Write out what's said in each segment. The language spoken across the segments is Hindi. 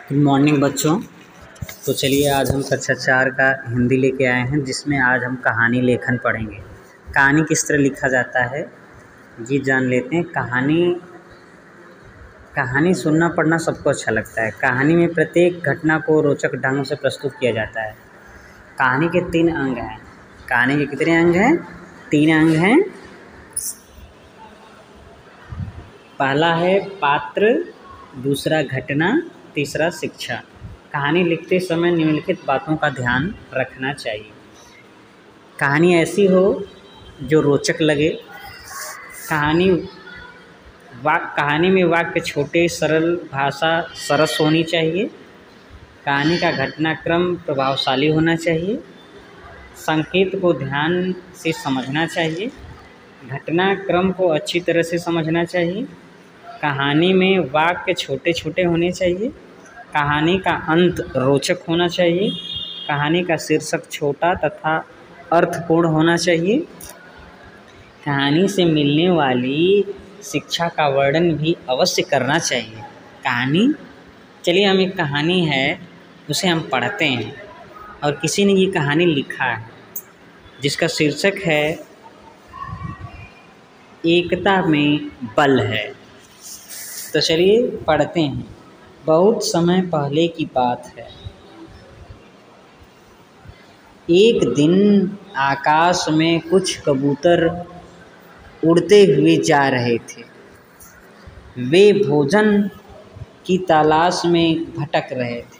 गुड मॉर्निंग बच्चों। तो चलिए आज हम कक्षा 4 का हिंदी लेके आए हैं, जिसमें आज हम कहानी लेखन पढ़ेंगे। कहानी किस तरह लिखा जाता है ये जान लेते हैं। कहानी सुनना पढ़ना सबको अच्छा लगता है। कहानी में प्रत्येक घटना को रोचक ढंग से प्रस्तुत किया जाता है। कहानी के 3 अंग हैं। कहानी के कितने अंग हैं? 3 अंग हैं। पहला है पात्र, दूसरा घटना, तीसरा शिक्षा। कहानी लिखते समय निम्नलिखित बातों का ध्यान रखना चाहिए। कहानी ऐसी हो जो रोचक लगे। कहानी में वाक्य छोटे, सरल, भाषा सरस होनी चाहिए। कहानी का घटनाक्रम प्रभावशाली होना चाहिए। संकेत को ध्यान से समझना चाहिए। घटनाक्रम को अच्छी तरह से समझना चाहिए। कहानी में वाक्य छोटे छोटे होने चाहिए। कहानी का अंत रोचक होना चाहिए। कहानी का शीर्षक छोटा तथा अर्थपूर्ण होना चाहिए। कहानी से मिलने वाली शिक्षा का वर्णन भी अवश्य करना चाहिए। चलिए हम एक कहानी है उसे हम पढ़ते हैं, और किसी ने ये कहानी लिखा है जिसका शीर्षक है एकता में बल है। तो चलिए पढ़ते हैं। बहुत समय पहले की बात है। एक दिन आकाश में कुछ कबूतर उड़ते हुए जा रहे थे। वे भोजन की तलाश में भटक रहे थे।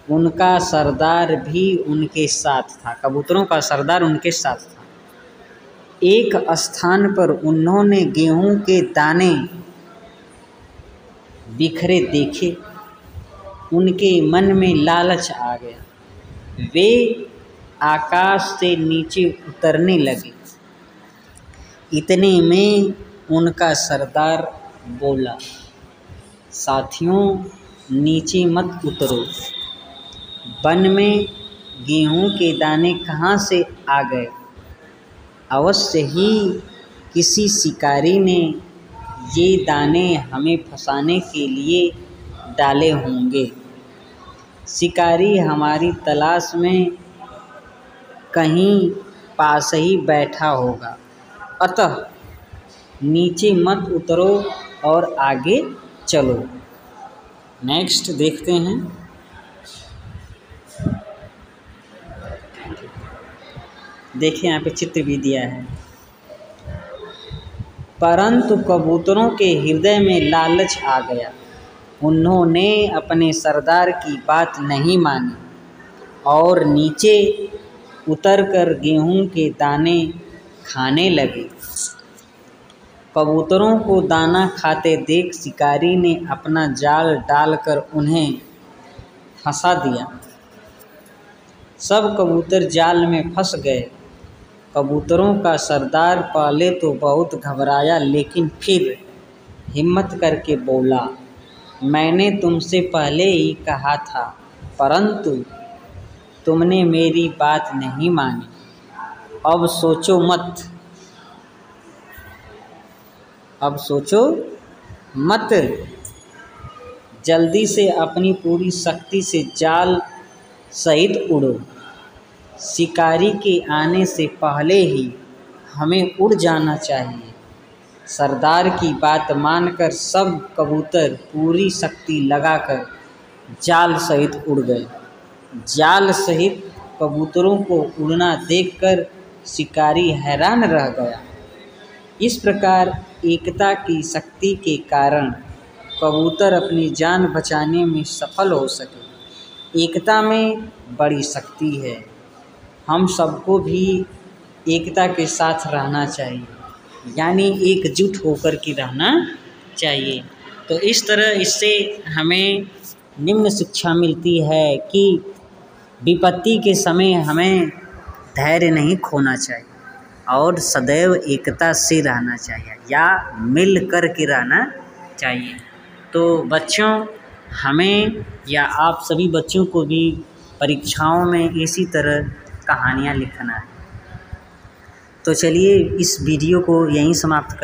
उनका सरदार भी उनके साथ था। कबूतरों का सरदार उनके साथ था। एक स्थान पर उन्होंने गेहूं के दाने बिखरे देखे। उनके मन में लालच आ गया। वे आकाश से नीचे उतरने लगे। इतने में उनका सरदार बोला, साथियों, नीचे मत उतरो। वन में गेहूं के दाने कहाँ से आ गए? अवश्य ही किसी शिकारी ने ये दाने हमें फंसाने के लिए डाले होंगे। शिकारी हमारी तलाश में कहीं पास ही बैठा होगा। अतः नीचे मत उतरो और आगे चलो। नेक्स्ट देखते हैं। देखिए यहाँ पे चित्र भी दिया है। परंतु कबूतरों के हृदय में लालच आ गया। उन्होंने अपने सरदार की बात नहीं मानी और नीचे उतरकर गेहूं के दाने खाने लगे। कबूतरों को दाना खाते देख शिकारी ने अपना जाल डालकर उन्हें फंसा दिया। सब कबूतर जाल में फंस गए। कबूतरों का सरदार पहले तो बहुत घबराया, लेकिन फिर हिम्मत करके बोला, मैंने तुमसे पहले ही कहा था, परंतु तुमने मेरी बात नहीं मानी। अब सोचो मत। जल्दी से अपनी पूरी शक्ति से जाल सहित उड़ो। शिकारी के आने से पहले ही हमें उड़ जाना चाहिए। सरदार की बात मानकर सब कबूतर पूरी शक्ति लगाकर जाल सहित उड़ गए। जाल सहित कबूतरों को उड़ना देखकर शिकारी हैरान रह गया। इस प्रकार एकता की शक्ति के कारण कबूतर अपनी जान बचाने में सफल हो सके। एकता में बड़ी शक्ति है। हम सबको भी एकता के साथ रहना चाहिए, यानी एकजुट होकर के रहना चाहिए। तो इस तरह इससे हमें निम्न शिक्षा मिलती है कि विपत्ति के समय हमें धैर्य नहीं खोना चाहिए और सदैव एकता से रहना चाहिए या मिल कर के रहना चाहिए। तो बच्चों, हमें या आप सभी बच्चों को भी परीक्षाओं में इसी तरह कहानियाँ लिखना है। तो चलिए इस वीडियो को यहीं समाप्त कर